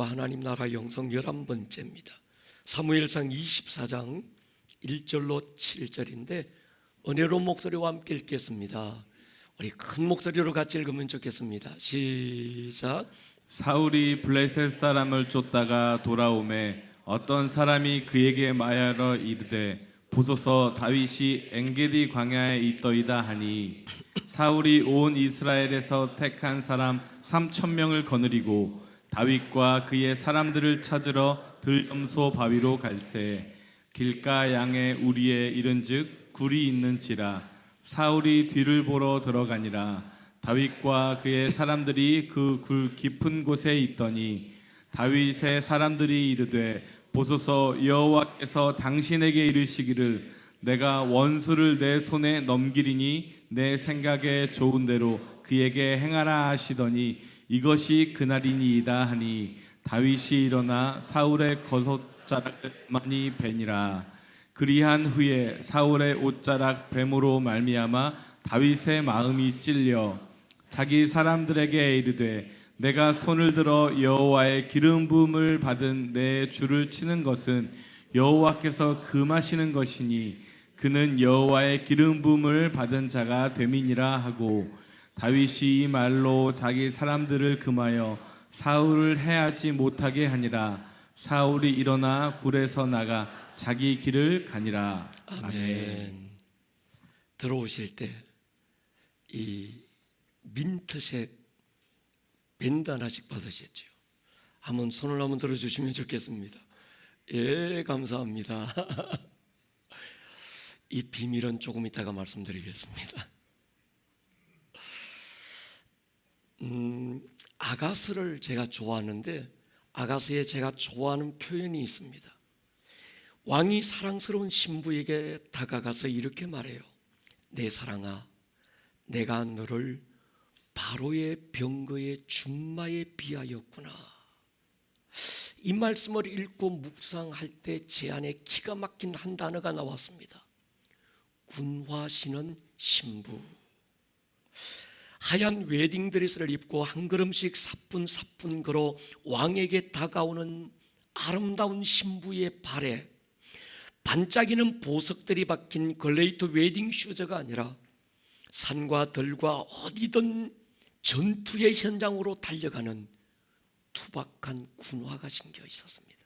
다윗과 하나님 나라 영성 11번째입니다. 사무엘상 24장 1절로 7절인데 은혜로운 목소리와 함께 읽겠습니다. 우리 큰 목소리로 같이 읽으면 좋겠습니다. 시작. 사울이 블레셋 사람을 쫓다가 돌아오매 어떤 사람이 그에게 말하여 이르되 보소서 다윗이 엔게디 광야에 있더이다 하니 사울이 온 이스라엘에서 택한 사람 3,000명을 거느리고 다윗과 그의 사람들을 찾으러 들염소 바위로 갈새 길가 양의 우리에 이른즉 굴이 있는지라 사울이 뒤를 보러 들어가니라. 다윗과 그의 사람들이 그 굴 깊은 곳에 있더니 다윗의 사람들이 이르되 보소서 여호와께서 당신에게 이르시기를 내가 원수를 내 손에 넘기리니 내 생각에 좋은 대로 그에게 행하라 하시더니 이것이 그날이니이다 하니 다윗이 일어나 사울의 겉옷자락을 많이 베니라. 그리한 후에 사울의 옷자락 뱀으로 말미암아 다윗의 마음이 찔려 자기 사람들에게 이르되 내가 손을 들어 여호와의 기름 부음을 받은 내 주를 치는 것은 여호와께서 금하시는 것이니 그는 여호와의 기름 부음을 받은 자가 됨이니라 하고 다윗이 이 말로 자기 사람들을 금하여 사울을 해하지 못하게 하니라. 사울이 일어나 굴에서 나가 자기 길을 가니라. 아멘. 들어오실 때 이 민트색 밴드 하나씩 받으셨죠? 한번 손을 한번 들어주시면 좋겠습니다. 예, 감사합니다. 이 비밀은 조금 이따가 말씀드리겠습니다. 아가스를 제가 좋아하는데 아가스에 제가 좋아하는 표현이 있습니다. 왕이 사랑스러운 신부에게 다가가서 이렇게 말해요. 내 사랑아, 내가 너를 바로의 병거의 준마에 비하였구나. 이 말씀을 읽고 묵상할 때 제 안에 기가 막힌 한 단어가 나왔습니다. 군화시는 신부. 하얀 웨딩드레스를 입고 한 걸음씩 사뿐사뿐 걸어 왕에게 다가오는 아름다운 신부의 발에 반짝이는 보석들이 박힌 글레이트 웨딩 슈즈가 아니라 산과 들과 어디든 전투의 현장으로 달려가는 투박한 군화가 신겨 있었습니다.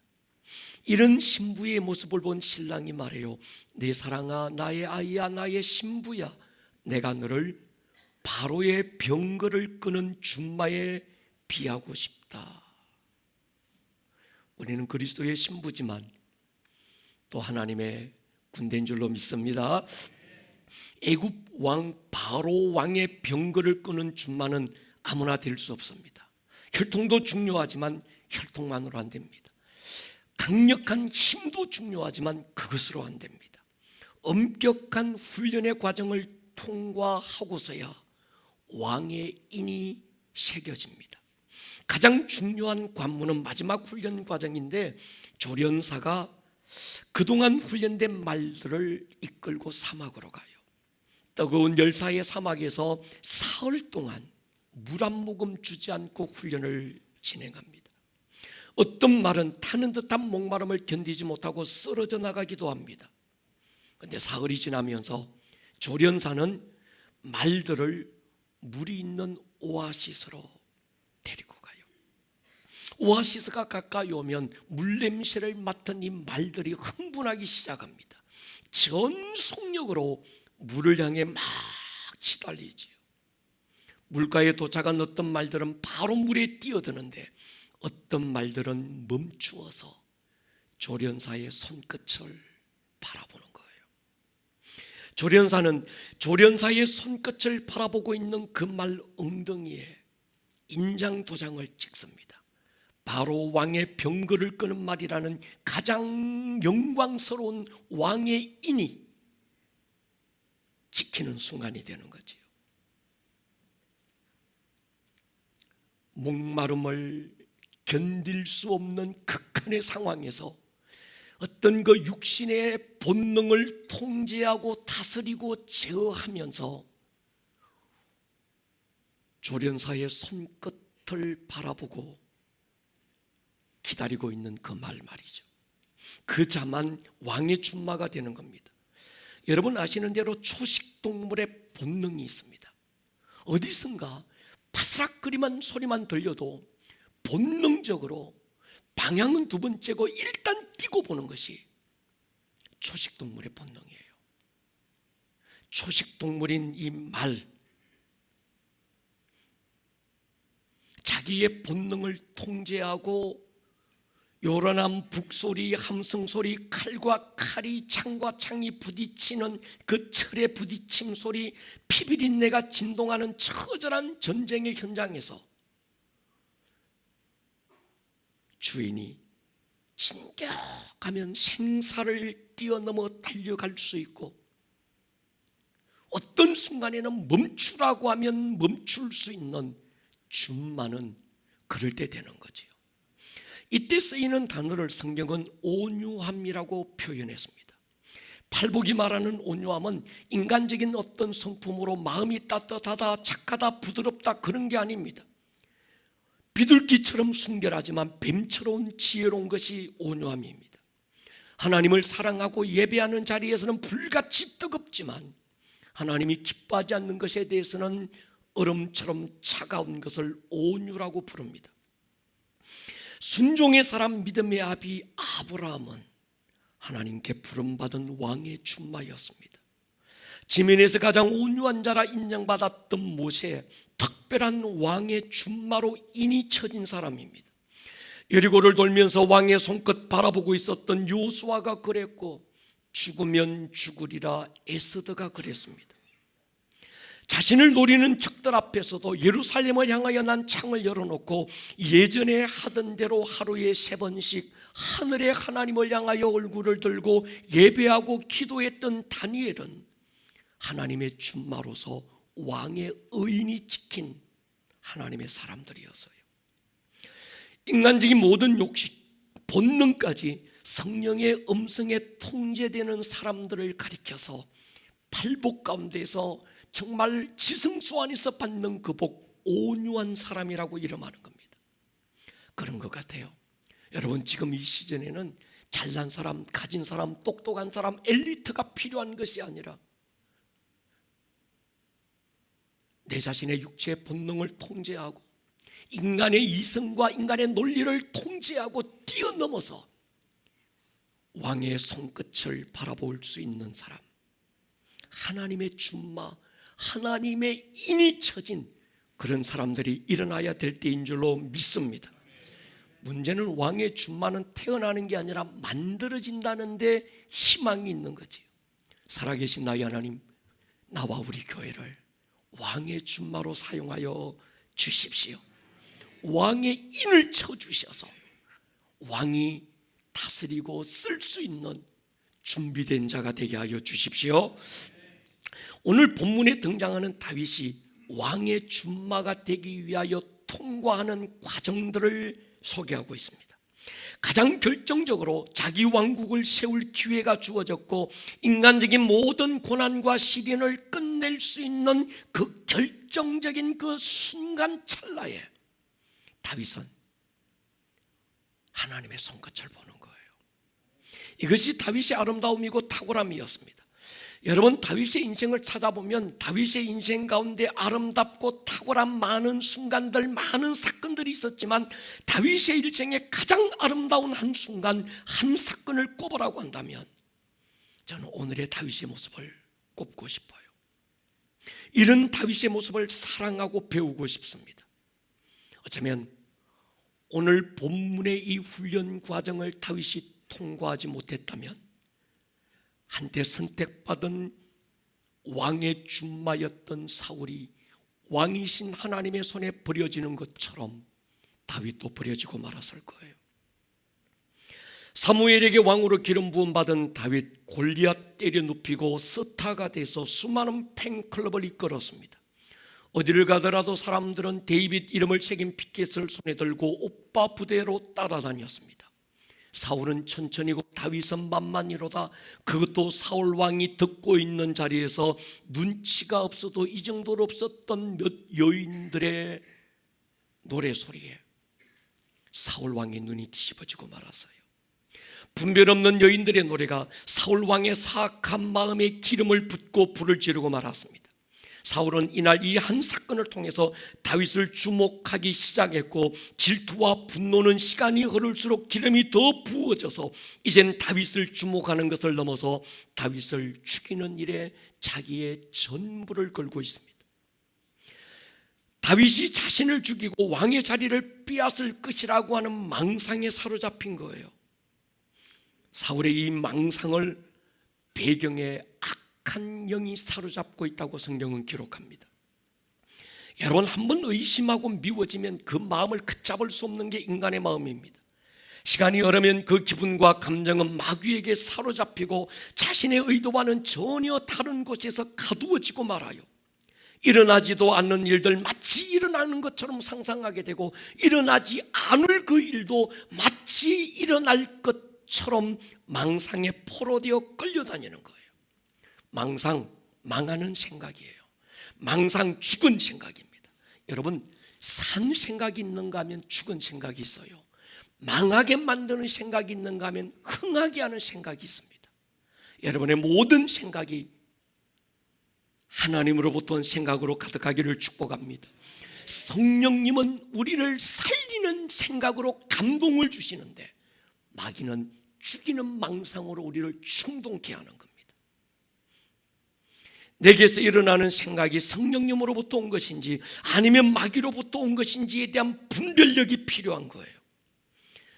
이런 신부의 모습을 본 신랑이 말해요. 내 사랑아, 나의 아이야, 나의 신부야, 내가 너를 바로의 병거를 끄는 준마에 비하고 싶다. 우리는 그리스도의 신부지만 또 하나님의 군대인 줄로 믿습니다. 애굽 왕 바로 왕의 병거를 끄는 준마는 아무나 될 수 없습니다. 혈통도 중요하지만 혈통만으로 안 됩니다. 강력한 힘도 중요하지만 그것으로 안 됩니다. 엄격한 훈련의 과정을 통과하고서야 왕의 인이 새겨집니다. 가장 중요한 관문은 마지막 훈련 과정인데 조련사가 그동안 훈련된 말들을 이끌고 사막으로 가요. 뜨거운 열사의 사막에서 사흘 동안 물 한 모금 주지 않고 훈련을 진행합니다. 어떤 말은 타는 듯한 목마름을 견디지 못하고 쓰러져 나가기도 합니다. 그런데 사흘이 지나면서 조련사는 말들을 물이 있는 오아시스로 데리고 가요. 오아시스가 가까이 오면 물냄새를 맡은 이 말들이 흥분하기 시작합니다. 전 속력으로 물을 향해 막 치달리지요. 물가에 도착한 어떤 말들은 바로 물에 뛰어드는데 어떤 말들은 멈추어서 조련사의 손끝을 바라보는 거예요. 조련사는 조련사의 손끝을 바라보고 있는 그 말 엉덩이에 인장 도장을 찍습니다. 바로 왕의 병거를 끄는 말이라는 가장 영광스러운 왕의 인이 지키는 순간이 되는 거지요. 목마름을 견딜 수 없는 극한의 상황에서 어떤 그 육신의 본능을 통제하고 다스리고 제어하면서 조련사의 손끝을 바라보고 기다리고 있는 그 말이죠. 그 자만 왕의 준마가 되는 겁니다. 여러분 아시는 대로 초식동물의 본능이 있습니다. 어디선가 바스락거리만 소리만 들려도 본능적으로 방향은 두 번째고 일단 뛰고 보는 것이 초식동물의 본능이에요. 초식동물인 이 말, 자기의 본능을 통제하고 요란한 북소리, 함성소리, 칼과 칼이, 창과 창이 부딪히는 그 철의 부딪힘 소리, 피비린내가 진동하는 처절한 전쟁의 현장에서 주인이 진격하면 생사를 뛰어넘어 달려갈 수 있고, 어떤 순간에는 멈추라고 하면 멈출 수 있는 준마는 그럴 때 되는 거지요. 이때 쓰이는 단어를 성경은 온유함이라고 표현했습니다. 팔복이 말하는 온유함은 인간적인 어떤 성품으로 마음이 따뜻하다, 착하다, 부드럽다 그런 게 아닙니다. 비둘기처럼 순결하지만 뱀처럼 지혜로운 것이 온유함입니다. 하나님을 사랑하고 예배하는 자리에서는 불같이 뜨겁지만 하나님이 기뻐하지 않는 것에 대해서는 얼음처럼 차가운 것을 온유라고 부릅니다. 순종의 사람 믿음의 아비 아브라함은 하나님께 부름받은 왕의 준마였습니다. 지면에서 가장 온유한 자라 인정받았던 모세, 특별한 왕의 준마로 인이 쳐진 사람입니다. 여리고를 돌면서 왕의 손끝 바라보고 있었던 요수아가 그랬고, 죽으면 죽으리라 에스더가 그랬습니다. 자신을 노리는 적들 앞에서도 예루살렘을 향하여 난 창을 열어놓고 예전에 하던 대로 하루에 3번씩 하늘의 하나님을 향하여 얼굴을 들고 예배하고 기도했던 다니엘은 하나님의 준마로서 왕의 의인이 지킨 하나님의 사람들이었어요. 인간적인 모든 욕심, 본능까지 성령의 음성에 통제되는 사람들을 가리켜서 팔복 가운데서 정말 지성소 안에서 받는 그 복, 온유한 사람이라고 이름하는 겁니다. 그런 것 같아요. 여러분, 지금 이 시즌에는 잘난 사람, 가진 사람, 똑똑한 사람, 엘리트가 필요한 것이 아니라 내 자신의 육체의 본능을 통제하고 인간의 이성과 인간의 논리를 통제하고 뛰어넘어서 왕의 손끝을 바라볼 수 있는 사람, 하나님의 준마, 하나님의 인이 쳐진 그런 사람들이 일어나야 될 때인 줄로 믿습니다. 문제는 왕의 준마는 태어나는 게 아니라 만들어진다는 데 희망이 있는 거지. 살아계신 나의 하나님, 나와 우리 교회를 왕의 준마로 사용하여 주십시오. 왕의 인을 쳐주셔서 왕이 다스리고 쓸 수 있는 준비된 자가 되게 하여 주십시오. 오늘 본문에 등장하는 다윗이 왕의 준마가 되기 위하여 통과하는 과정들을 소개하고 있습니다. 가장 결정적으로 자기 왕국을 세울 기회가 주어졌고 인간적인 모든 고난과 시련을 끝낼 수 있는 그 결정적인 그 순간 찰나에 다윗은 하나님의 손끝을 보는 거예요. 이것이 다윗의 아름다움이고 탁월함이었습니다. 여러분, 다윗의 인생을 찾아보면 다윗의 인생 가운데 아름답고 탁월한 많은 순간들, 많은 사건들이 있었지만 다윗의 일생에 가장 아름다운 한 순간, 한 사건을 꼽으라고 한다면 저는 오늘의 다윗의 모습을 꼽고 싶어요. 이런 다윗의 모습을 사랑하고 배우고 싶습니다. 어쩌면 오늘 본문의 이 훈련 과정을 다윗이 통과하지 못했다면 한때 선택받은 왕의 준마였던 사울이 왕이신 하나님의 손에 버려지는 것처럼 다윗도 버려지고 말았을 거예요. 사무엘에게 왕으로 기름 부음 받은 다윗, 골리앗 때려 눕히고 스타가 돼서 수많은 팬클럽을 이끌었습니다. 어디를 가더라도 사람들은 데이빗 이름을 새긴 피켓을 손에 들고 오빠 부대로 따라다녔습니다. 사울은 천천히고 다윗은 만만히로다. 그것도 사울 왕이 듣고 있는 자리에서 눈치가 없어도 이 정도로 없었던 몇 여인들의 노래소리에 사울 왕의 눈이 뒤집어지고 말았어요. 분별 없는 여인들의 노래가 사울 왕의 사악한 마음에 기름을 붓고 불을 지르고 말았습니다. 사울은 이날 이 한 사건을 통해서 다윗을 주목하기 시작했고, 질투와 분노는 시간이 흐를수록 기름이 더 부어져서 이젠 다윗을 주목하는 것을 넘어서 다윗을 죽이는 일에 자기의 전부를 걸고 있습니다. 다윗이 자신을 죽이고 왕의 자리를 빼앗을 것이라고 하는 망상에 사로잡힌 거예요. 사울의 이 망상을 배경에 악한 영이 사로잡고 있다고 성경은 기록합니다. 여러분, 한번 의심하고 미워지면 그 마음을 걷잡을 수 없는 게 인간의 마음입니다. 시간이 흐르면 그 기분과 감정은 마귀에게 사로잡히고 자신의 의도와는 전혀 다른 곳에서 가두어지고 말아요. 일어나지도 않는 일들 마치 일어나는 것처럼 상상하게 되고, 일어나지 않을 그 일도 마치 일어날 것처럼 망상에 포로되어 끌려다니는 거예요. 망상, 망하는 생각이에요. 망상, 죽은 생각입니다. 여러분, 산 생각이 있는가 하면 죽은 생각이 있어요. 망하게 만드는 생각이 있는가 하면 흥하게 하는 생각이 있습니다. 여러분의 모든 생각이 하나님으로부터 온 생각으로 가득하기를 축복합니다. 성령님은 우리를 살리는 생각으로 감동을 주시는데, 마귀는 죽이는 망상으로 우리를 충동케 하는 겁니다. 내게서 일어나는 생각이 성령님으로부터 온 것인지 아니면 마귀로부터 온 것인지에 대한 분별력이 필요한 거예요.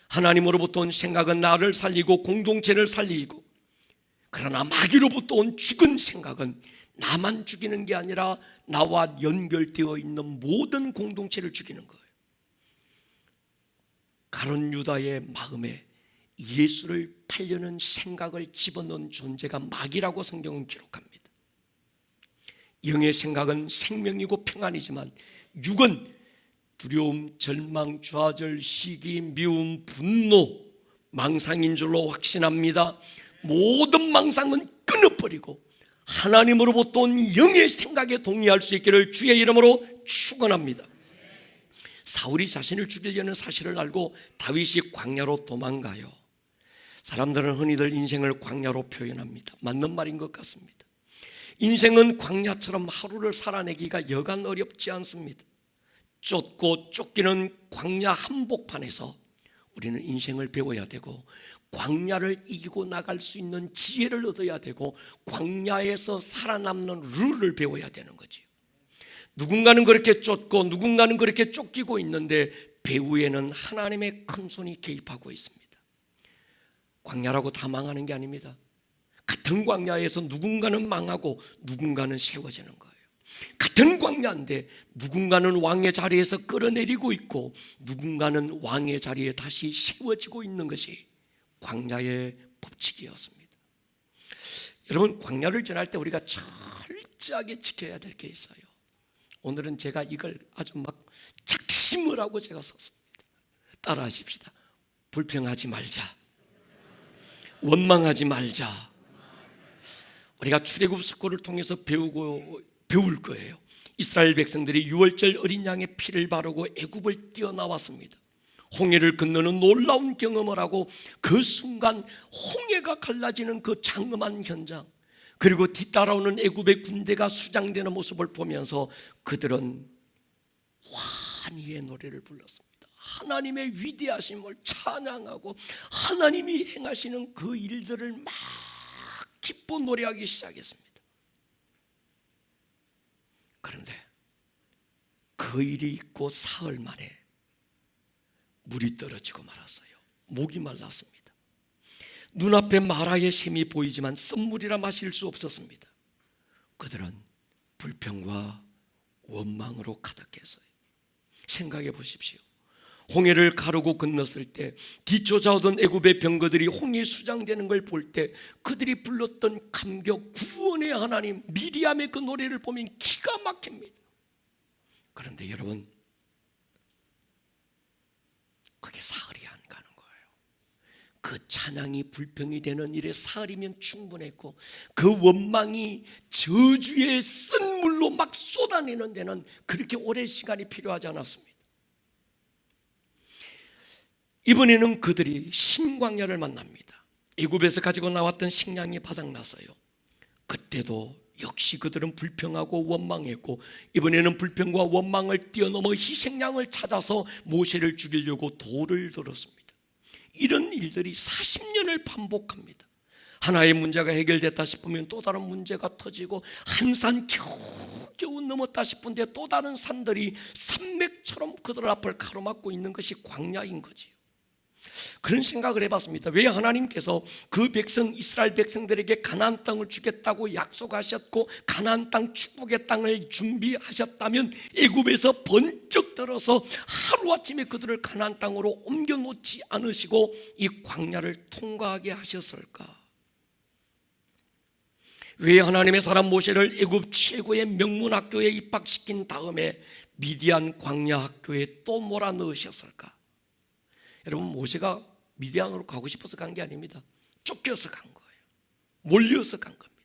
하나님으로부터 온 생각은 나를 살리고 공동체를 살리고, 그러나 마귀로부터 온 죽은 생각은 나만 죽이는 게 아니라 나와 연결되어 있는 모든 공동체를 죽이는 거예요. 가룟 유다의 마음에 예수를 팔려는 생각을 집어넣은 존재가 마귀라고 성경은 기록합니다. 영의 생각은 생명이고 평안이지만 육은 두려움, 절망, 좌절, 시기, 미움, 분노, 망상인 줄로 확신합니다. 모든 망상은 끊어버리고 하나님으로부터 온 영의 생각에 동의할 수 있기를 주의 이름으로 축원합니다. 사울이 자신을 죽이려는 사실을 알고 다윗이 광야로 도망가요. 사람들은 흔히들 인생을 광야로 표현합니다. 맞는 말인 것 같습니다. 인생은 광야처럼 하루를 살아내기가 여간 어렵지 않습니다. 쫓고 쫓기는 광야 한복판에서 우리는 인생을 배워야 되고, 광야를 이기고 나갈 수 있는 지혜를 얻어야 되고, 광야에서 살아남는 룰을 배워야 되는 거지요. 누군가는 그렇게 쫓고 누군가는 그렇게 쫓기고 있는데 배후에는 하나님의 큰 손이 개입하고 있습니다. 광야라고 다 망하는 게 아닙니다. 같은 광야에서 누군가는 망하고 누군가는 세워지는 거예요. 같은 광야인데 누군가는 왕의 자리에서 끌어내리고 있고 누군가는 왕의 자리에 다시 세워지고 있는 것이 광야의 법칙이었습니다. 여러분, 광야를 지날 때 우리가 철저하게 지켜야 될 게 있어요. 오늘은 제가 이걸 아주 막 작심을 하고 제가 썼습니다. 따라하십시다. 불평하지 말자, 원망하지 말자. 우리가 출애굽 스쿨을 통해서 배울 거예요. 이스라엘 백성들이 유월절 어린 양의 피를 바르고 애굽을 뛰어나왔습니다. 홍해를 건너는 놀라운 경험을 하고 그 순간 홍해가 갈라지는 그 장엄한 현장, 그리고 뒤따라오는 애굽의 군대가 수장되는 모습을 보면서 그들은 환희의 노래를 불렀습니다. 하나님의 위대하심을 찬양하고 하나님이 행하시는 그 일들을 막 기뻐 노래하기 시작했습니다. 그런데 그 일이 있고 사흘 만에 물이 떨어지고 말았어요. 목이 말랐습니다. 눈앞에 마라의 샘이 보이지만 쓴물이라 마실 수 없었습니다. 그들은 불평과 원망으로 가득했어요. 생각해 보십시오. 홍해를 가르고 건넜을 때 뒤쫓아오던 애굽의 병거들이 홍해 수장되는 걸 볼 때 그들이 불렀던 감격, 구원의 하나님, 미리암의 그 노래를 보면 기가 막힙니다. 그런데 여러분, 그게 사흘이 안 가는 거예요. 그 찬양이 불평이 되는 일에 사흘이면 충분했고, 그 원망이 저주의 쓴 물로 막 쏟아내는 데는 그렇게 오랜 시간이 필요하지 않았습니다. 이번에는 그들이 신광야를 만납니다. 애굽에서 가지고 나왔던 식량이 바닥났어요. 그때도 역시 그들은 불평하고 원망했고, 이번에는 불평과 원망을 뛰어넘어 희생양을 찾아서 모세를 죽이려고 돌을 들었습니다. 이런 일들이 40년을 반복합니다. 하나의 문제가 해결됐다 싶으면 또 다른 문제가 터지고, 한 산 겨우 넘었다 싶은데 또 다른 산들이 산맥처럼 그들 앞을 가로막고 있는 것이 광야인 거지요. 그런 생각을 해봤습니다. 왜 하나님께서 그 백성 이스라엘 백성들에게 가나안 땅을 주겠다고 약속하셨고 가나안 땅 축복의 땅을 준비하셨다면 애굽에서 번쩍 들어서 하루아침에 그들을 가나안 땅으로 옮겨놓지 않으시고 이 광야를 통과하게 하셨을까? 왜 하나님의 사람 모세를 애굽 최고의 명문 학교에 입학시킨 다음에 미디안 광야 학교에 또 몰아넣으셨을까? 여러분, 모세가 미디안으로 가고 싶어서 간 게 아닙니다. 쫓겨서 간 거예요. 몰려서 간 겁니다.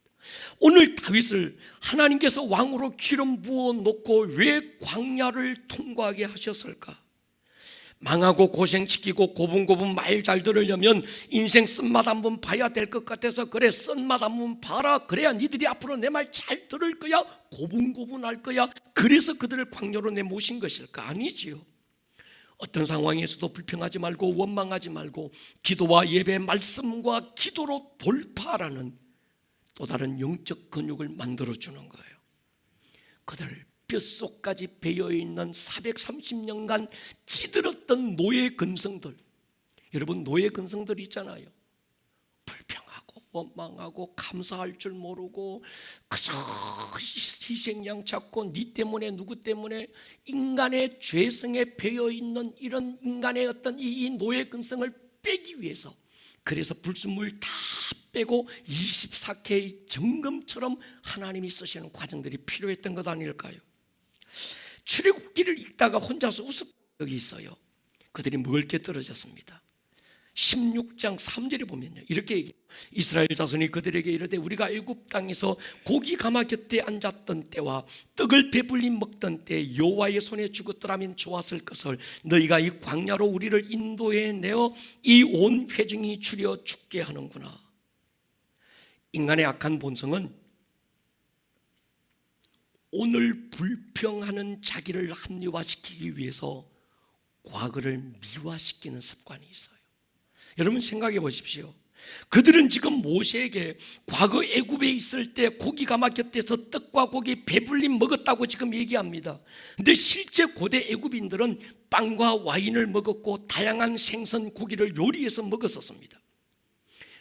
오늘 다윗을 하나님께서 왕으로 기름 부어 놓고 왜 광야를 통과하게 하셨을까? 망하고 고생시키고 고분고분 말 잘 들으려면 인생 쓴맛 한번 봐야 될 것 같아서, 그래 쓴맛 한번 봐라, 그래야 니들이 앞으로 내 말 잘 들을 거야, 고분고분 할 거야, 그래서 그들을 광야로 내모신 것일까? 아니지요. 어떤 상황에서도 불평하지 말고 원망하지 말고 기도와 예배, 말씀과 기도로 돌파하라는 또 다른 영적 근육을 만들어주는 거예요. 그들 뼛속까지 배어있는 430년간 찌들었던 노예 근성들, 여러분 노예 근성들 있잖아요. 불평하고 원망하고 감사할 줄 모르고 그저 희생양 찾고 니 때문에 누구 때문에, 인간의 죄성에 배어있는 이런 인간의 어떤 이 노예 근성을 빼기 위해서, 그래서 불순물 다 빼고 24K 점검처럼 하나님이 쓰시는 과정들이 필요했던 것 아닐까요? 출애굽기를 읽다가 혼자서 웃었던 적이 있어요. 그들이 먹을 게 떨어졌습니다. 16장 3절에 보면요, 이렇게 얘기해요. 이스라엘 자손이 그들에게 이르되 우리가 애굽 땅에서 고기 가마 곁에 앉았던 때와 떡을 배불리 먹던 때 여호와의 손에 죽었더라면 좋았을 것을 너희가 이 광야로 우리를 인도해 내어 이 온 회중이 추려 죽게 하는구나. 인간의 악한 본성은 오늘 불평하는 자기를 합리화시키기 위해서 과거를 미화시키는 습관이 있어요. 여러분 생각해 보십시오. 그들은 지금 모세에게 과거 애굽에 있을 때 고기 가마 곁에서 떡과 고기 배불리 먹었다고 지금 얘기합니다. 근데 실제 고대 애굽인들은 빵과 와인을 먹었고 다양한 생선 고기를 요리해서 먹었었습니다.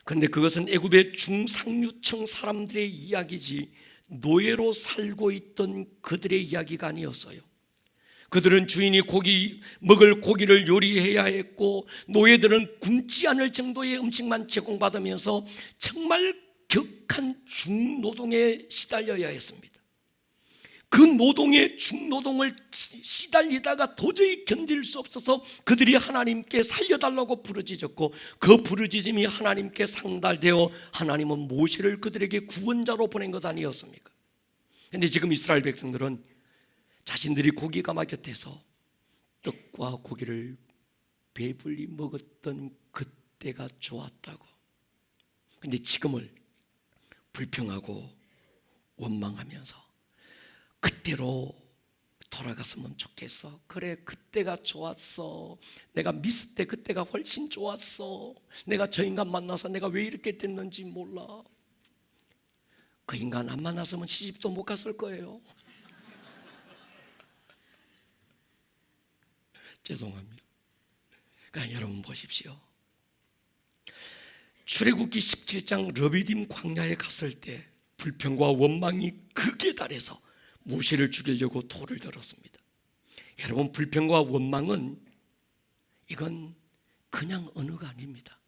그런데 그것은 애굽의 중상류층 사람들의 이야기지 노예로 살고 있던 그들의 이야기가 아니었어요. 그들은 주인이 먹을 고기를 요리해야 했고, 노예들은 굶지 않을 정도의 음식만 제공받으면서 정말 격한 중노동에 시달려야 했습니다. 그 노동의 중노동을 시달리다가 도저히 견딜 수 없어서 그들이 하나님께 살려달라고 부르짖었고, 그 부르짖음이 하나님께 상달되어 하나님은 모세를 그들에게 구원자로 보낸 것 아니었습니까? 그런데 지금 이스라엘 백성들은 자신들이 고기 가마 곁에서 떡과 고기를 배불리 먹었던 그때가 좋았다고. 그런데 지금을 불평하고 원망하면서 그때로 돌아갔으면 좋겠어. 그래 그때가 좋았어. 내가 미스 때 그때가 훨씬 좋았어. 내가 저 인간 만나서 내가 왜 이렇게 됐는지 몰라. 그 인간 안 만났으면 시집도 못 갔을 거예요. 죄송합니다. 그러니까 여러분 보십시오. 출애굽기 17장 르비딤 광야에 갔을 때 불평과 원망이 극에 달해서 모세를 죽이려고 돌을 들었습니다. 여러분 불평과 원망은 이건 그냥 언어가 아닙니다.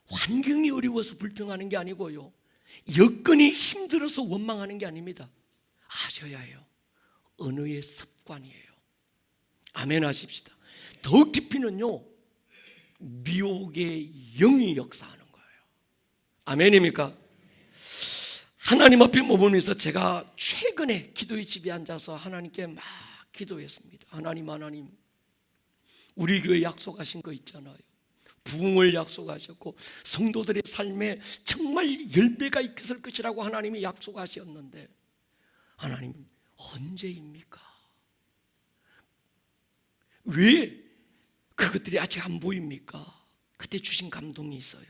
환경이 어려워서 불평하는 게 아니고요, 여건이 힘들어서 원망하는 게 아닙니다. 아셔야 해요. 언어의 습관이에요. 아멘 하십시다. 더 깊이는요, 미혹의 영이 역사하는 거예요. 아멘입니까? 하나님 앞에 머무면서 제가 최근에 기도의 집에 앉아서 하나님께 막 기도했습니다. 하나님 우리 교회 약속하신 거 있잖아요. 부흥을 약속하셨고 성도들의 삶에 정말 열매가 있을 것이라고 하나님이 약속하셨는데 하나님 언제입니까? 왜 그것들이 아직 안 보입니까? 그때 주신 감동이 있어요.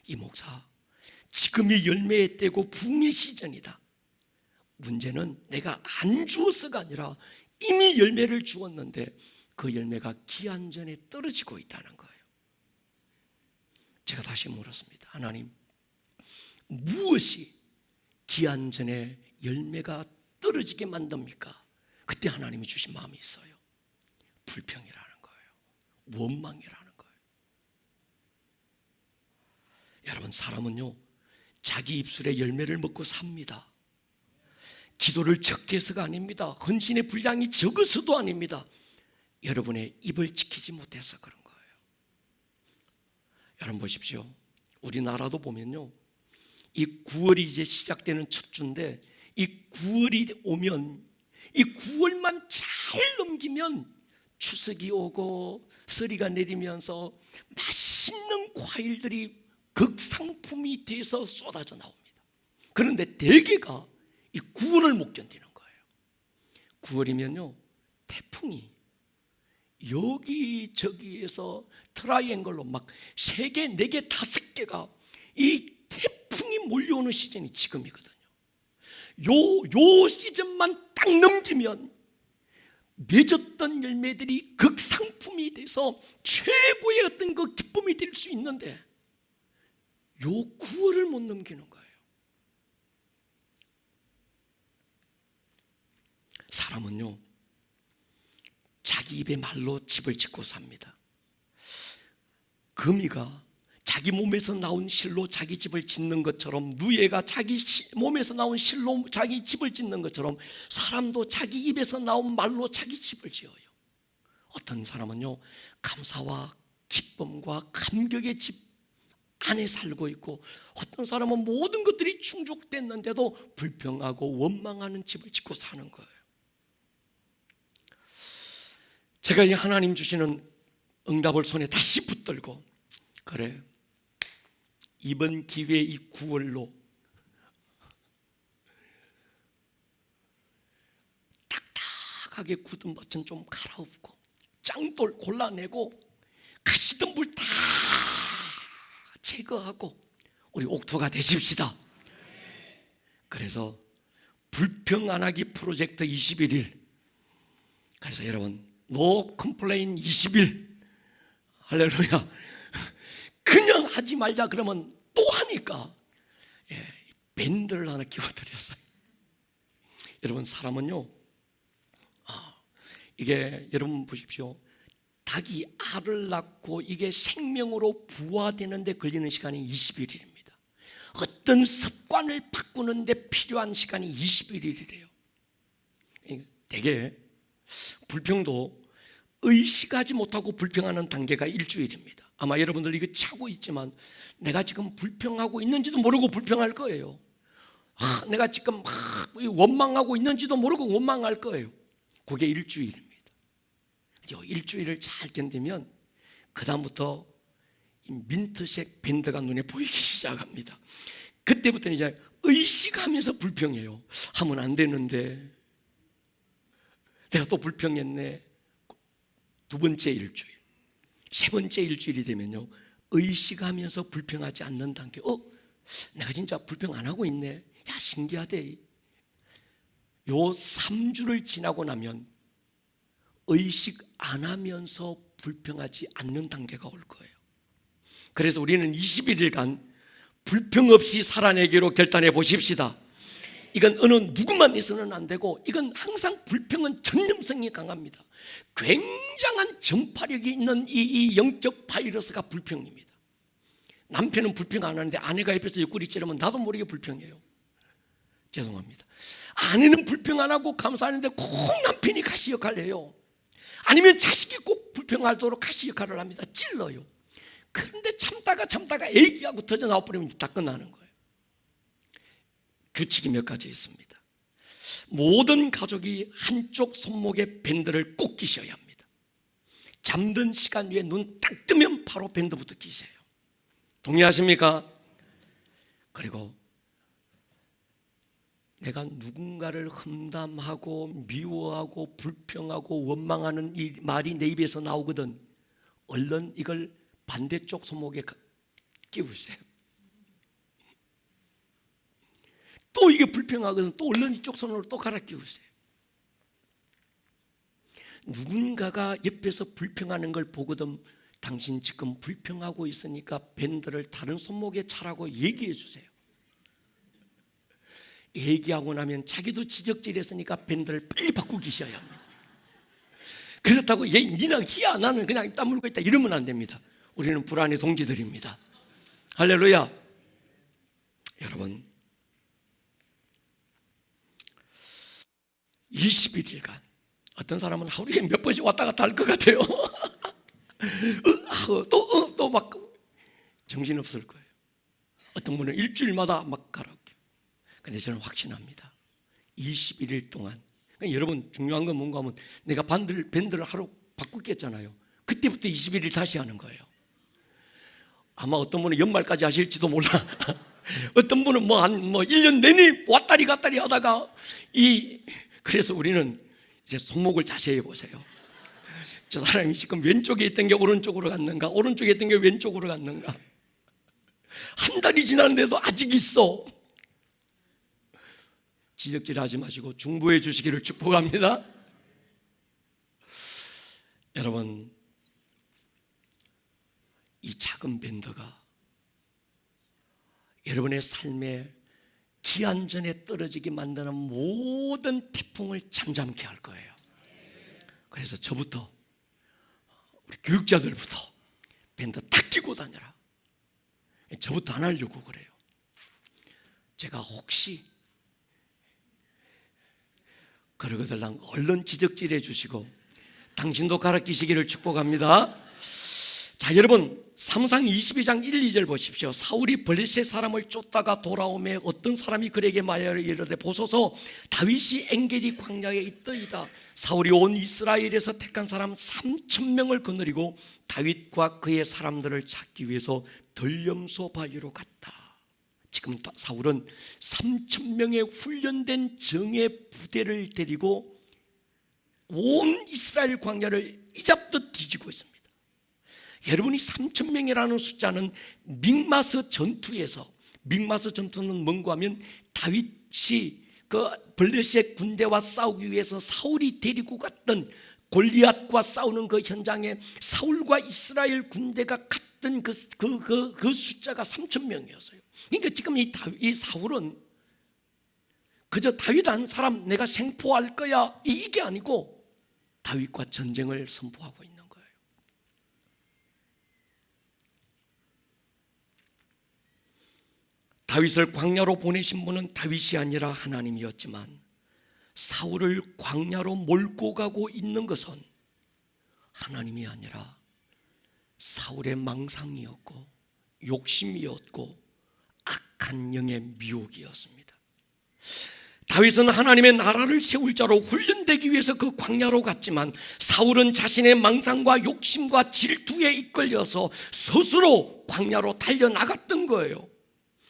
이 목사, 지금이 열매의 때고 부흥의 시즌이다. 문제는 내가 안 주어서가 아니라 이미 열매를 주었는데 그 열매가 기한 전에 떨어지고 있다는 거예요. 제가 다시 물었습니다. 하나님, 무엇이 기한 전에 열매가 떨어지게 만듭니까? 그때 하나님이 주신 마음이 있어요. 불평이라는 거예요. 원망이라는 거예요. 여러분, 사람은요 자기 입술에 열매를 먹고 삽니다. 기도를 적게 해서가 아닙니다. 헌신의 분량이 적어서도 아닙니다. 여러분의 입을 지키지 못해서 그런 거예요. 여러분 보십시오. 우리나라도 보면요, 이 9월이 이제 시작되는 첫 주인데 이 9월이 오면 이 9월만 잘 넘기면 추석이 오고 서리가 내리면서 맛있는 과일들이 극상품이 돼서 쏟아져 나옵니다. 그런데 대개가 이 9월을 못 견디는 거예요. 9월이면요 태풍이 여기저기에서 트라이앵글로 막 3개, 4개, 5개가 이 태풍이 몰려오는 시즌이 지금이거든요. 요 시즌만 딱 넘기면 맺었던 열매들이 극상품이 돼서 최고의 어떤 그 기쁨이 될 수 있는데 요 9월을 못 넘기는 거예요. 사람은요 자기 입의 말로 집을 짓고 삽니다. 거미가 자기 몸에서 나온 실로 자기 집을 짓는 것처럼, 누에가 자기 몸에서 나온 실로 자기 집을 짓는 것처럼 사람도 자기 입에서 나온 말로 자기 집을 지어요. 어떤 사람은요 감사와 기쁨과 감격의 집 안에 살고 있고, 어떤 사람은 모든 것들이 충족됐는데도 불평하고 원망하는 집을 짓고 사는 거예요. 제가 이 하나님 주시는 응답을 손에 다시 붙들고, 그래 이번 기회에 이 9월로 딱딱하게 굳은 밭은 좀 갈아엎고 짱돌 골라내고 가시덤불 다 제거하고 우리 옥토가 되십시다. 그래서 불평 안 하기 프로젝트 21일, 그래서 여러분 노 컴플레인 20일, 할렐루야. 그냥 하지 말자 그러면 또 하니까 밴드를 하나 끼워드렸어요. 여러분 사람은요 이게 여러분 보십시오. 닭이 알을 낳고 이게 생명으로 부화되는데 걸리는 시간이 21일입니다. 어떤 습관을 바꾸는데 필요한 시간이 21일이래요. 되게 불평도 의식하지 못하고 불평하는 단계가 일주일입니다. 아마 여러분들 이거 차고 있지만 내가 지금 불평하고 있는지도 모르고 불평할 거예요. 내가 지금 원망하고 있는지도 모르고 원망할 거예요. 그게 일주일입니다. 일주일을 잘 견디면 그 다음부터 민트색 밴드가 눈에 보이기 시작합니다. 그때부터는 이제 의식하면서 불평해요. 하면 안 되는데 내가 또 불평했네. 2번째 일주일, 3번째 일주일이 되면요 의식하면서 불평하지 않는 단계. 내가 진짜 불평 안 하고 있네. 야 신기하대. 요 3주를 지나고 나면 의식 안 하면서 불평하지 않는 단계가 올 거예요. 그래서 우리는 21일간 불평 없이 살아내기로 결단해 보십시다. 이건 어느 누구만 있어서는 안 되고, 이건 항상 불평은 전염성이 강합니다. 굉장한 전파력이 있는 이 영적 바이러스가 불평입니다. 남편은 불평 안 하는데 아내가 옆에서 옆구리 찌르면 나도 모르게 불평해요. 죄송합니다. 아내는 불평 안 하고 감사하는데 꼭 남편이 가시 역할을 해요. 아니면 자식이 꼭 불평하도록 가시 역할을 합니다. 찔러요. 그런데 참다가 애기하고 터져 나와버리면 다 끝나는 거예요. 규칙이 몇 가지 있습니다. 모든 가족이 한쪽 손목에 밴드를 꼭 끼셔야 합니다. 잠든 시간 위에 눈 딱 뜨면 바로 밴드부터 끼세요. 동의하십니까? 그리고 내가 누군가를 험담하고 미워하고 불평하고 원망하는 이 말이 내 입에서 나오거든, 얼른 이걸 반대쪽 손목에 끼우세요. 또 이게 불평하거든, 또 얼른 이쪽 손으로 또 갈아 끼우세요. 누군가가 옆에서 불평하는 걸 보거든, 당신 지금 불평하고 있으니까 밴드를 다른 손목에 차라고 얘기해 주세요. 얘기하고 나면 자기도 지적질했으니까 밴드를 빨리 바꾸기 시작해야 합니다. 그렇다고 얘 니나 희야 나는 그냥 땀 물고 있다 이러면 안 됩니다. 우리는 불안의 동지들입니다. 할렐루야. 여러분, 21일간 어떤 사람은 하루에 몇 번씩 왔다 갔다 할 것 같아요. 또 막 정신없을 거예요. 어떤 분은 일주일마다 막 가라고. 근데 저는 확신합니다. 21일 동안, 그러니까 여러분 중요한 건 뭔가 하면 내가 밴드를 하루 바꾸겠잖아요. 그때부터 21일 다시 하는 거예요. 아마 어떤 분은 연말까지 하실지도 몰라. 어떤 분은 뭐 1년 내내 왔다리 갔다리 하다가 그래서 우리는 이제 손목을 자세히 보세요. 저 사람이 지금 왼쪽에 있던 게 오른쪽으로 갔는가, 오른쪽에 있던 게 왼쪽으로 갔는가. 한 달이 지났는데도 아직 있어. 지적질하지 마시고 중보해 주시기를 축복합니다. 여러분, 이 작은 밴드가 여러분의 삶에 기한전에 떨어지게 만드는 모든 태풍을 잠잠케 할 거예요. 그래서 저부터, 우리 교육자들부터 밴드 딱 끼고 다녀라. 저부터 안 하려고 그래요. 제가 혹시 그러거들랑 얼른 지적질해 주시고 당신도 갈아 끼시기를 축복합니다. 자, 여러분, 사무상 22장 1, 2절 보십시오. 사울이 블레셋 사람을 쫓다가 돌아오매 어떤 사람이 그에게 말하여 이르되 보소서 다윗이 엔게디 광야에 있더이다. 사울이 온 이스라엘에서 택한 사람 3,000명을 거느리고 다윗과 그의 사람들을 찾기 위해서 덜렴소 바위로 갔다. 지금 사울은 3,000명의 훈련된 정예 부대를 데리고 온 이스라엘 광야를 이잡듯 뒤지고 있습니다. 여러분이 3,000명이라는 숫자는 믹마스 전투에서, 믹마스 전투는 뭔가 하면 다윗이 그 블레셋 군대와 싸우기 위해서 사울이 데리고 갔던 골리앗과 싸우는 그 현장에 사울과 이스라엘 군대가 갔던 그 숫자가 3,000명이었어요. 그러니까 지금 이 사울은 그저 다윗 한 사람 내가 생포할 거야 이게 아니고 다윗과 전쟁을 선포하고 있는 거예요. 다윗을 광야로 보내신 분은 다윗이 아니라 하나님이었지만 사울을 광야로 몰고 가고 있는 것은 하나님이 아니라 사울의 망상이었고 욕심이었고 악한 영의 미혹이었습니다. 다윗은 하나님의 나라를 세울 자로 훈련되기 위해서 그 광야로 갔지만 사울은 자신의 망상과 욕심과 질투에 이끌려서 스스로 광야로 달려나갔던 거예요.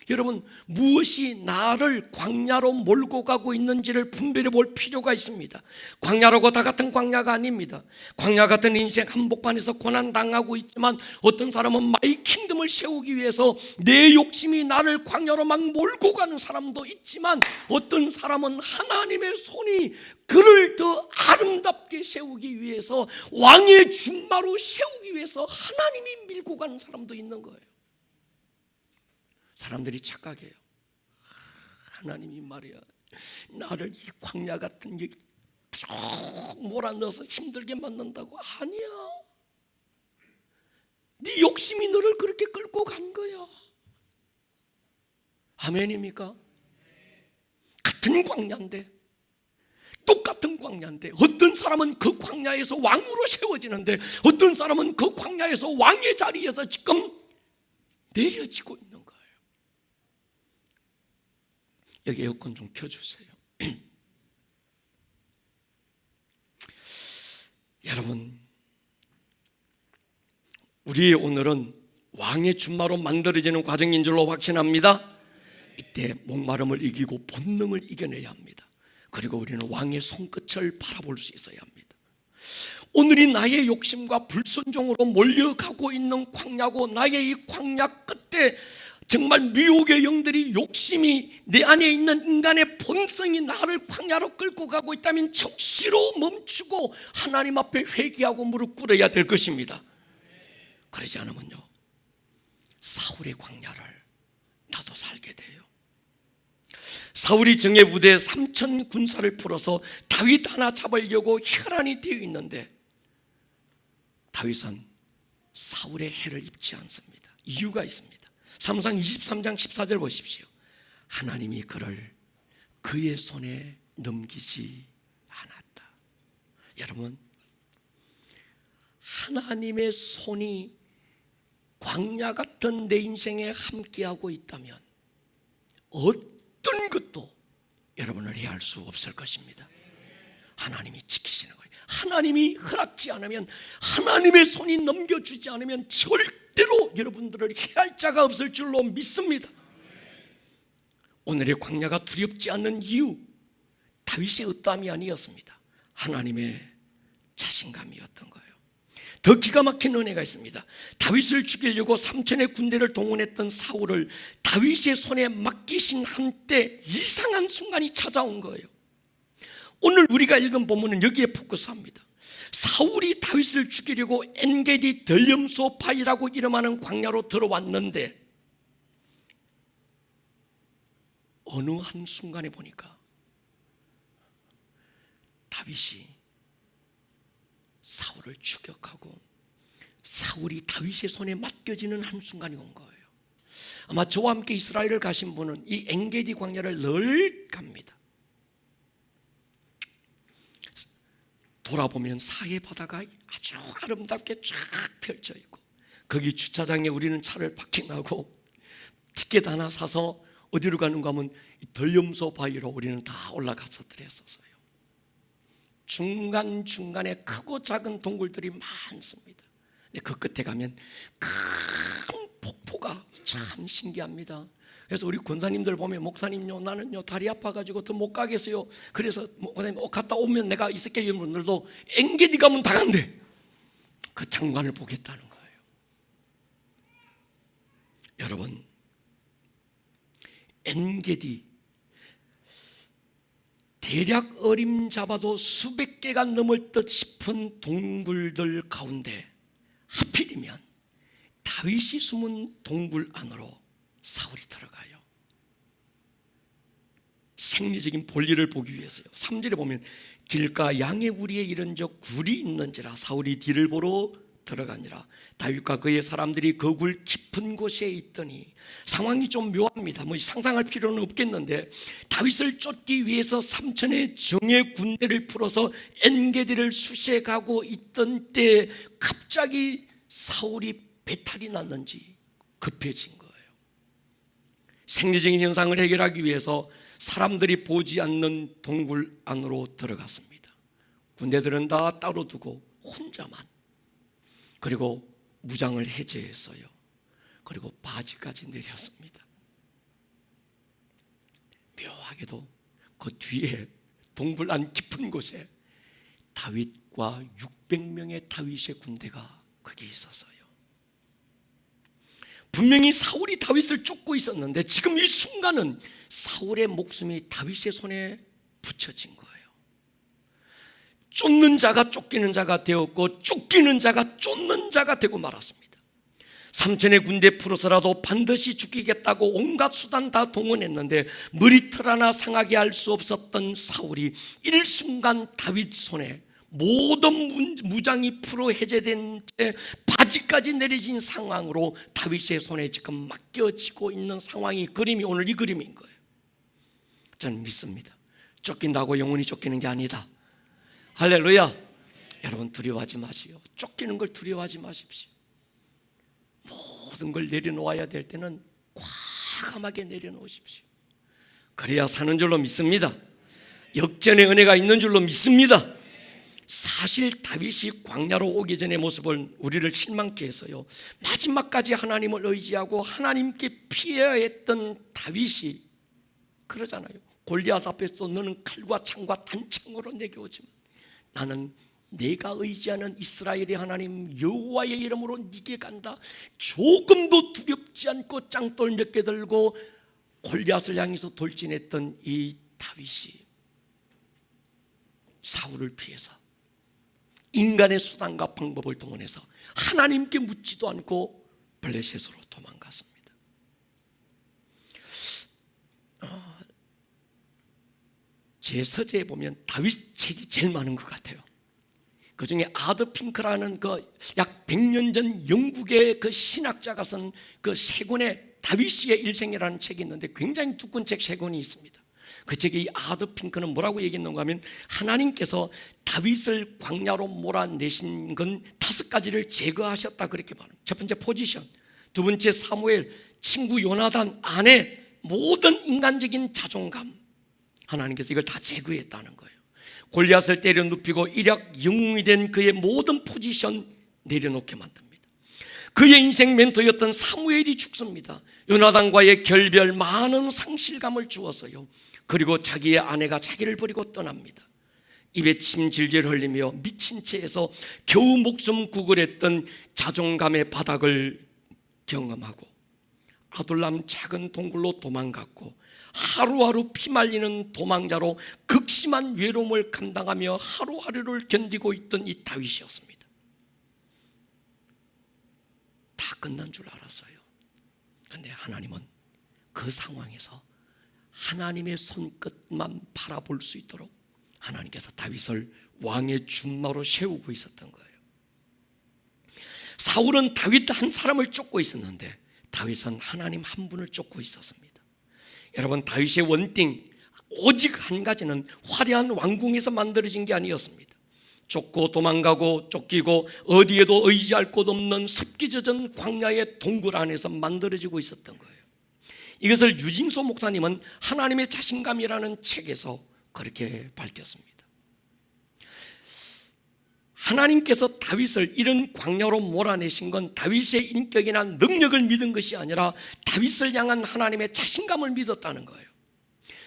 여러분, 무엇이 나를 광야로 몰고 가고 있는지를 분별해 볼 필요가 있습니다. 광야라고 다 같은 광야가 아닙니다. 광야 같은 인생 한복판에서 고난당하고 있지만 어떤 사람은 마이 킹덤을 세우기 위해서 내 욕심이 나를 광야로 막 몰고 가는 사람도 있지만 어떤 사람은 하나님의 손이 그를 더 아름답게 세우기 위해서 왕의 중마로 세우기 위해서 하나님이 밀고 가는 사람도 있는 거예요. 사람들이 착각해요. 하나님이 말이야 나를 이 광야 같은 게 쭉 몰아넣어서 힘들게 만든다고. 아니야, 네 욕심이 너를 그렇게 끌고 간 거야. 아멘입니까? 같은 광야인데, 똑같은 광야인데 어떤 사람은 그 광야에서 왕으로 세워지는데 어떤 사람은 그 광야에서 왕의 자리에서 지금 내려지고 있는 거예요. 여기 에어컨 좀 켜주세요. 여러분, 우리의 오늘은 왕의 준마로 만들어지는 과정인 줄로 확신합니다. 이때 목마름을 이기고 본능을 이겨내야 합니다. 그리고 우리는 왕의 손끝을 바라볼 수 있어야 합니다. 오늘이 나의 욕심과 불순종으로 몰려가고 있는 광야고, 나의 이 광야 끝에 정말 미혹의 영들이, 욕심이 내 안에 있는 인간의 본성이 나를 광야로 끌고 가고 있다면 적시로 멈추고 하나님 앞에 회개하고 무릎 꿇어야 될 것입니다. 그러지 않으면요, 사울의 광야를 나도 살게 돼요. 사울이 정예 부대에 3,000 군사를 풀어서 다윗 하나 잡으려고 혈안이 되어 있는데 다윗은 사울의 해를 입지 않습니다. 이유가 있습니다. 사무상 23장 14절 보십시오. 하나님이 그를 그의 손에 넘기지 않았다. 여러분, 하나님의 손이 광야 같은 내 인생에 함께하고 있다면 어떤 것도 여러분을 해할 수 없을 것입니다. 하나님이 지키시는 거예요. 하나님이 허락지 않으면, 하나님의 손이 넘겨주지 않으면 절대로 여러분들을 해할 자가 없을 줄로 믿습니다. 오늘의 광야가 두렵지 않는 이유, 다윗의 어떠함이 아니었습니다. 하나님의 자신감이었던 거예요. 더 기가 막힌 은혜가 있습니다. 다윗을 죽이려고 3,000의 군대를 동원했던 사울을 다윗의 손에 맡기신 한때 이상한 순간이 찾아온 거예요. 오늘 우리가 읽은 본문은 여기에 포커스합니다. 사울이 다윗을 죽이려고 엔게디 덜염소 바위라고 이름하는 광야로 들어왔는데 어느 한순간에 보니까 다윗이 사울을 추격하고 사울이 다윗의 손에 맡겨지는 한순간이 온 거예요. 아마 저와 함께 이스라엘을 가신 분은 이 엔게디 광야를 늘 갑니다. 돌아보면 사해 바다가 아주 아름답게 쫙 펼쳐 있고, 거기 주차장에 우리는 차를 파킹하고 티켓 하나 사서 어디로 가는가 하면 덜염소 바위로 우리는 다 올라갔었더랬었어요. 중간중간에 크고 작은 동굴들이 많습니다. 근데 그 끝에 가면 큰 폭포가 참 신기합니다. 그래서 우리 권사님들 보면, 목사님요, 나는요 다리 아파가지고 더 못 가겠어요. 그래서 목사님 갔다 오면 내가 있을게요. 이런 분들도 엔게디 가면 다 간대. 그 장관을 보겠다는 거예요. 여러분, 엔게디 대략 어림잡아도 수백 개가 넘을 듯 싶은 동굴들 가운데 하필이면 다윗이 숨은 동굴 안으로 사울이 들어가요. 생리적인 볼일을 보기 위해서요. 3절에 보면 길가 양의 우리에 이른적 굴이 있는지라 사울이 뒤를 보러 들어가니라. 다윗과 그의 사람들이 그 굴 깊은 곳에 있더니, 상황이 좀 묘합니다. 뭐 상상할 필요는 없겠는데, 다윗을 쫓기 위해서 3,000의 정예 군대를 풀어서 엔게디를 수색하고 있던 때 갑자기 사울이 배탈이 났는지 급해진 거예요. 생리적인 현상을 해결하기 위해서 사람들이 보지 않는 동굴 안으로 들어갔습니다. 군대들은 다 따로 두고 혼자만, 그리고 무장을 해제했어요. 그리고 바지까지 내렸습니다. 묘하게도 그 뒤에 동굴 안 깊은 곳에 다윗과 600명의 다윗의 군대가 거기 있었어요. 분명히 사울이 다윗을 쫓고 있었는데 지금 이 순간은 사울의 목숨이 다윗의 손에 붙여진 거예요. 쫓는 자가 쫓기는 자가 되었고, 쫓기는 자가 쫓는 자가 되고 말았습니다. 3,000의 군대 풀어서라도 반드시 죽이겠다고 온갖 수단 다 동원했는데 머리털 하나 상하게 할 수 없었던 사울이 일순간 다윗 손에 모든 무장이 풀어 해제된 채 바지까지 내려진 상황으로 다윗의 손에 지금 맡겨지고 있는 상황이, 그림이 오늘 이 그림인 거예요. 저는 믿습니다. 쫓긴다고 영원히 쫓기는 게 아니다. 할렐루야. 여러분, 두려워하지 마시오. 쫓기는 걸 두려워하지 마십시오. 모든 걸 내려놓아야 될 때는 과감하게 내려놓으십시오. 그래야 사는 줄로 믿습니다. 역전의 은혜가 있는 줄로 믿습니다. 사실 다윗이 광야로 오기 전의 모습은 우리를 실망케 해서요, 마지막까지 하나님을 의지하고 하나님께 피해야 했던 다윗이 그러잖아요. 골리앗 앞에서 너는 칼과 창과 단창으로 내게 오지만 나는 내가 의지하는 이스라엘의 하나님 여호와의 이름으로 네게 간다. 조금도 두렵지 않고 짱돌 몇 개 들고 골리앗을 향해서 돌진했던 이 다윗이 사울을 피해서 인간의 수단과 방법을 동원해서 하나님께 묻지도 않고 블레셋으로 도망갔습니다. 제 서재에 보면 다윗 책이 제일 많은 것 같아요. 그 중에 아더 핑크라는 그 약 100년 전 영국의 그 신학자가 쓴 그 세 권의 다윗의 일생이라는 책이 있는데 굉장히 두꺼운 책 세 권이 있습니다. 그 책에 이 아더 핑크는 뭐라고 얘기했는가 하면 하나님께서 다윗을 광야로 몰아내신 건 5가지를 제거하셨다 그렇게 말합니다. 첫 번째 포지션, 두 번째 사무엘, 친구 요나단, 아내, 모든 인간적인 자존감, 하나님께서 이걸 다 제거했다는 거예요. 골리앗을 때려 눕히고 일약 영웅이 된 그의 모든 포지션 내려놓게 만듭니다. 그의 인생 멘토였던 사무엘이 죽습니다. 요나단과의 결별, 많은 상실감을 주어서요. 그리고 자기의 아내가 자기를 버리고 떠납니다. 입에 침 질질 흘리며 미친 채에서 겨우 목숨 구걸했던 자존감의 바닥을 경험하고 아둘람 작은 동굴로 도망갔고 하루하루 피말리는 도망자로 극심한 외로움을 감당하며 하루하루를 견디고 있던 이 다윗이었습니다. 다 끝난 줄 알았어요. 그런데 하나님은 그 상황에서 하나님의 손끝만 바라볼 수 있도록 하나님께서 다윗을 왕의 준마로 세우고 있었던 거예요. 사울은 다윗 한 사람을 쫓고 있었는데 다윗은 하나님 한 분을 쫓고 있었습니다. 여러분, 다윗의 원띵 오직 한 가지는 화려한 왕궁에서 만들어진 게 아니었습니다. 쫓고 도망가고 쫓기고 어디에도 의지할 곳 없는 습기 젖은 광야의 동굴 안에서 만들어지고 있었던 거예요. 이것을 유진소 목사님은 하나님의 자신감이라는 책에서 그렇게 밝혔습니다. 하나님께서 다윗을 이런 광야로 몰아내신 건 다윗의 인격이나 능력을 믿은 것이 아니라 다윗을 향한 하나님의 자신감을 믿었다는 거예요.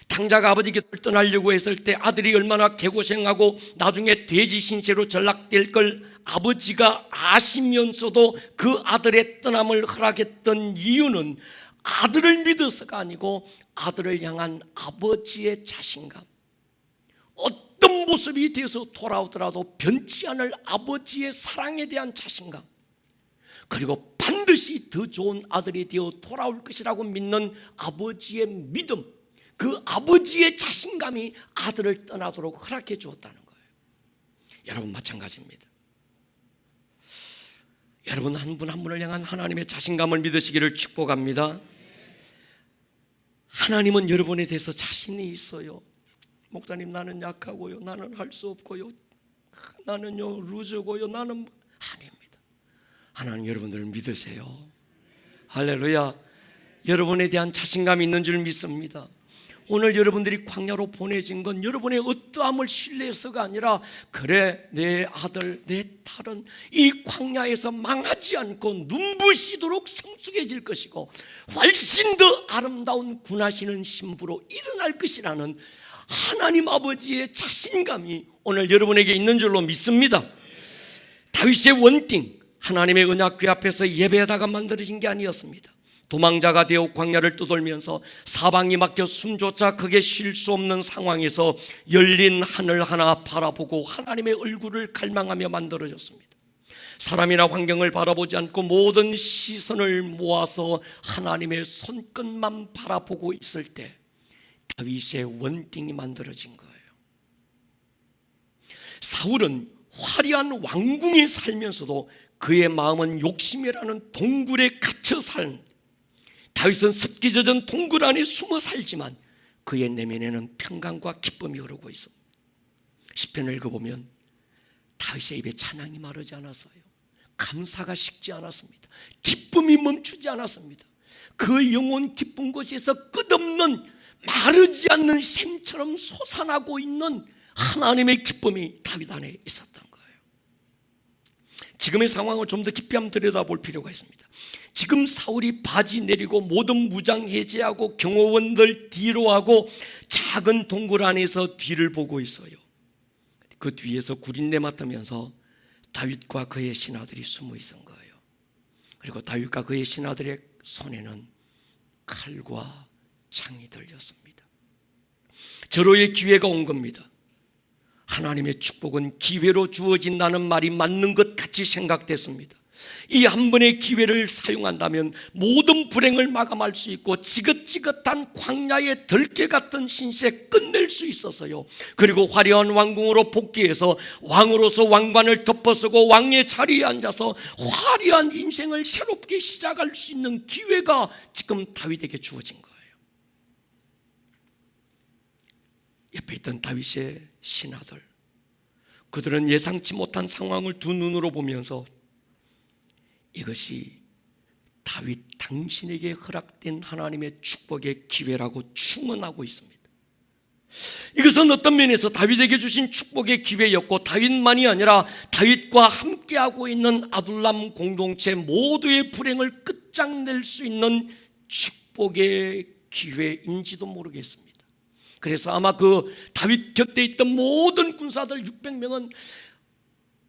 당자가 아버지 곁을 떠나려고 했을 때 아들이 얼마나 개고생하고 나중에 돼지 신세로 전락될 걸 아버지가 아시면서도 그 아들의 떠남을 허락했던 이유는 아들을 믿어서가 아니고 아들을 향한 아버지의 자신감, 어떤 모습이 되어서 돌아오더라도 변치 않을 아버지의 사랑에 대한 자신감, 그리고 반드시 더 좋은 아들이 되어 돌아올 것이라고 믿는 아버지의 믿음, 그 아버지의 자신감이 아들을 떠나도록 허락해 주었다는 거예요. 여러분 마찬가지입니다. 여러분 한 분 한 분을 향한 하나님의 자신감을 믿으시기를 축복합니다. 하나님은 여러분에 대해서 자신이 있어요. 목사님, 나는 약하고요, 나는 할 수 없고요, 나는요 루저고요, 나는 아닙니다. 하나님 여러분들을 믿으세요. 할렐루야. 여러분에 대한 자신감이 있는 줄 믿습니다. 오늘 여러분들이 광야로 보내진 건 여러분의 어떠함을 신뢰해서가 아니라, 그래 내 아들 내 딸은 이 광야에서 망하지 않고 눈부시도록 성숙해질 것이고 훨씬 더 아름다운 군하시는 신부로 일어날 것이라는 하나님 아버지의 자신감이 오늘 여러분에게 있는 줄로 믿습니다. 다윗의 원띵, 하나님의 언약궤 앞에서 예배하다가 만들어진 게 아니었습니다. 도망자가 되어 광야를 떠돌면서 사방이 막혀 숨조차 크게 쉴 수 없는 상황에서 열린 하늘 하나 바라보고 하나님의 얼굴을 갈망하며 만들어졌습니다. 사람이나 환경을 바라보지 않고 모든 시선을 모아서 하나님의 손끝만 바라보고 있을 때 다윗의 원띵이 만들어진 거예요. 사울은 화려한 왕궁에 살면서도 그의 마음은 욕심이라는 동굴에 갇혀 살, 다윗은 습기 젖은 동굴 안에 숨어 살지만 그의 내면에는 평강과 기쁨이 흐르고 있습니다. 시편을 읽어보면 다윗의 입에 찬양이 마르지 않았어요. 감사가 식지 않았습니다. 기쁨이 멈추지 않았습니다. 그 영혼 깊은 곳에서 끝없는 마르지 않는 샘처럼 솟아나고 있는 하나님의 기쁨이 다윗 안에 있었던 거예요. 지금의 상황을 좀 더 깊이 한번 들여다볼 필요가 있습니다. 지금 사울이 바지 내리고 모든 무장 해제하고 경호원들 뒤로 하고 작은 동굴 안에서 뒤를 보고 있어요. 그 뒤에서 구린내 맡으면서 다윗과 그의 신하들이 숨어 있은 거예요. 그리고 다윗과 그의 신하들의 손에는 칼과 창이 들렸습니다. 절호의 기회가 온 겁니다. 하나님의 축복은 기회로 주어진다는 말이 맞는 것 같이 생각됐습니다. 이 한 번의 기회를 사용한다면 모든 불행을 마감할 수 있고 지긋지긋한 광야의 들깨 같은 신세 끝낼 수 있어서요. 그리고 화려한 왕궁으로 복귀해서 왕으로서 왕관을 덮어쓰고 왕의 자리에 앉아서 화려한 인생을 새롭게 시작할 수 있는 기회가 지금 다윗에게 주어진 거예요. 옆에 있던 다윗의 신하들, 그들은 예상치 못한 상황을 두 눈으로 보면서 이것이 다윗 당신에게 허락된 하나님의 축복의 기회라고 충언하고 있습니다. 이것은 어떤 면에서 다윗에게 주신 축복의 기회였고, 다윗만이 아니라 다윗과 함께하고 있는 아둘람 공동체 모두의 불행을 끝장낼 수 있는 축복의 기회인지도 모르겠습니다. 그래서 아마 그 다윗 곁에 있던 모든 군사들 600명은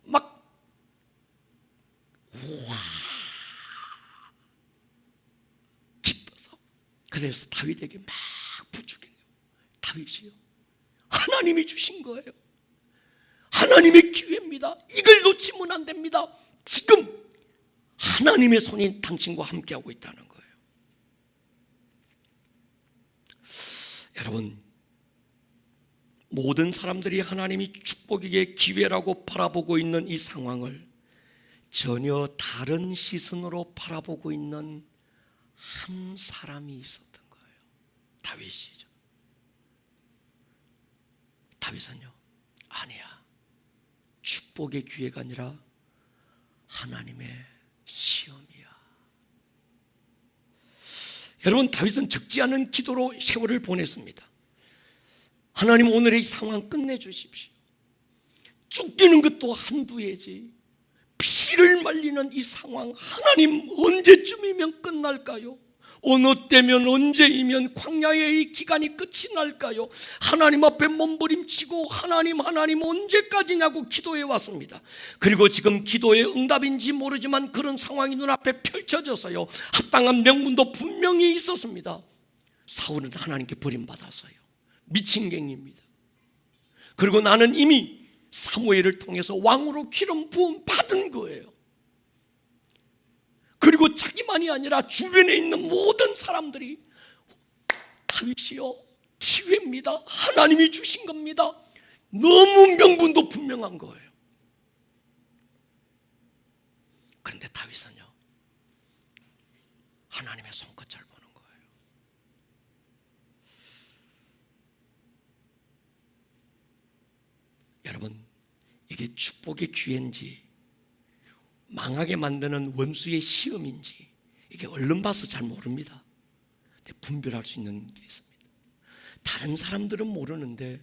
막 기뻐서, 그래서 다윗에게 막 부추겨요. 다윗이요, 하나님이 주신 거예요. 하나님의 기회입니다. 이걸 놓치면 안 됩니다. 지금 하나님의 손이 당신과 함께하고 있다는 거예요. 여러분, 모든 사람들이 하나님이 축복의 기회라고 바라보고 있는 이 상황을 전혀 다른 시선으로 바라보고 있는 한 사람이 있었던 거예요. 다윗이죠. 다윗은요, 아니야, 축복의 기회가 아니라 하나님의 시험이야. 여러분, 다윗은 적지 않은 기도로 세월을 보냈습니다. 하나님, 오늘의 이 상황 끝내주십시오. 쫓기는 것도 한두 해지, 피를 말리는 이 상황 하나님 언제쯤이면 끝날까요? 어느 때면 언제이면 광야의 이 기간이 끝이 날까요? 하나님 앞에 몸부림치고 하나님 언제까지냐고 기도해 왔습니다. 그리고 지금 기도의 응답인지 모르지만 그런 상황이 눈앞에 펼쳐져서요, 합당한 명분도 분명히 있었습니다. 사울은 하나님께 버림받았어요. 미친 갱입니다. 그리고 나는 이미 사무엘을 통해서 왕으로 기름 부음 받은 거예요. 그리고 자기만이 아니라 주변에 있는 모든 사람들이 다윗이요, 기회입니다, 하나님이 주신 겁니다, 너무 명분도 분명한 거예요. 그런데 다윗은요, 하나님의 손끝을 보는 거예요. 여러분, 이게 축복의 기회인지 망하게 만드는 원수의 시험인지 이게 얼른 봐서 잘 모릅니다. 근데 분별할 수 있는 게 있습니다. 다른 사람들은 모르는데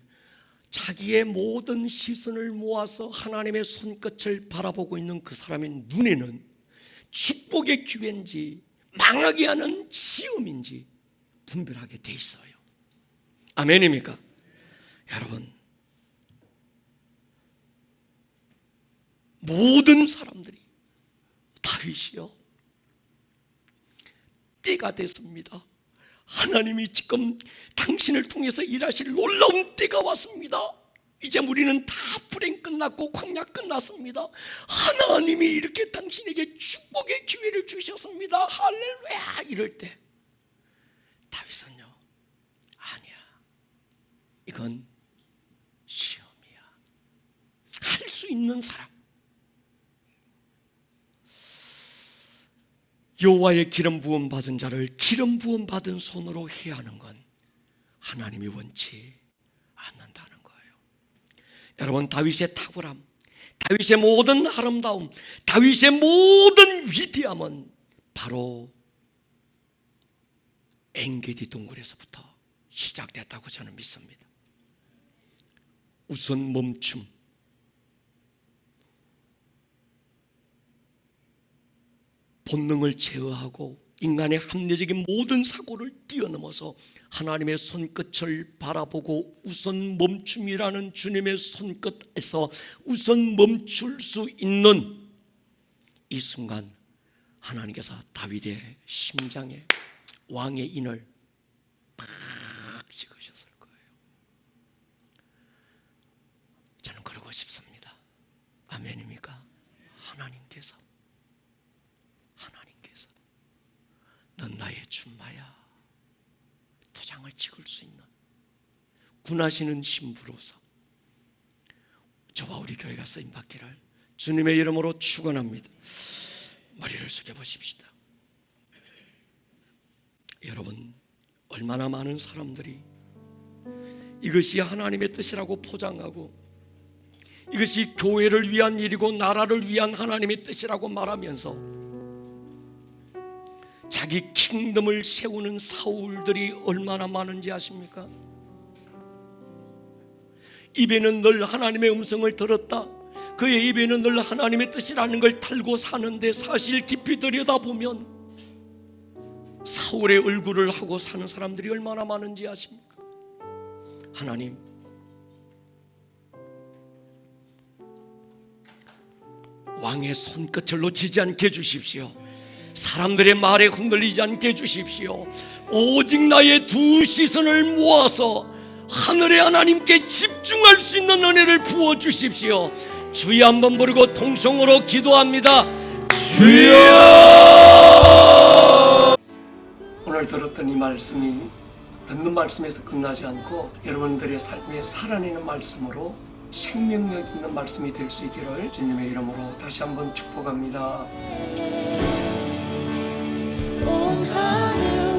자기의 모든 시선을 모아서 하나님의 손끝을 바라보고 있는 그 사람의 눈에는 축복의 기회인지 망하게 하는 시험인지 분별하게 돼 있어요. 아멘입니까? 여러분, 모든 사람들이 다윗이요, 때가 됐습니다. 하나님이 지금 당신을 통해서 일하실 놀라운 때가 왔습니다. 이제 우리는 다 불행 끝났고 광야 끝났습니다. 하나님이 이렇게 당신에게 축복의 기회를 주셨습니다. 할렐루야. 이럴 때 다윗은요, 아니야, 이건 시험이야. 할 수 있는 사람, 여호와의 기름 부음 받은 자를 기름 부음 받은 손으로 해야 하는 건 하나님이 원치 않는다는 거예요. 여러분, 다윗의 탁월함, 다윗의 모든 아름다움, 다윗의 모든 위대함은 바로 엔게디 동굴에서부터 시작됐다고 저는 믿습니다. 우선 멈춤, 본능을 제어하고 인간의 합리적인 모든 사고를 뛰어넘어서 하나님의 손끝을 바라보고 우선 멈춤이라는 주님의 손끝에서 우선 멈출 수 있는 이 순간, 하나님께서 다윗의 심장에 왕의 인을 팍 찍으셨을 거예요. 저는 그러고 싶습니다. 아멘입니까? 하나님께서 넌 나의 춘마야, 도장을 찍을 수 있는 군하시는 신부로서 저와 우리 교회가 쓰임받기를 주님의 이름으로 축원합니다. 머리를 숙여보십시다. 여러분, 얼마나 많은 사람들이 이것이 하나님의 뜻이라고 포장하고 이것이 교회를 위한 일이고 나라를 위한 하나님의 뜻이라고 말하면서 자기 킹덤을 세우는 사울들이 얼마나 많은지 아십니까? 입에는 늘 하나님의 음성을 들었다, 그의 입에는 늘 하나님의 뜻이라는 걸 달고 사는데 사실 깊이 들여다보면 사울의 얼굴을 하고 사는 사람들이 얼마나 많은지 아십니까? 하나님, 왕의 손끝을 놓치지 않게 해주십시오. 사람들의 말에 흔들리지 않게 해주십시오. 오직 나의 두 시선을 모아서 하늘의 하나님께 집중할 수 있는 은혜를 부어주십시오. 주여 한번 부르고 통성으로 기도합니다. 주여! 오늘 들었던 이 말씀이 듣는 말씀에서 끝나지 않고 여러분들의 삶에 살아내는 말씀으로 생명력 있는 말씀이 될 수 있기를 주님의 이름으로 다시 한번 축복합니다. 온 하늘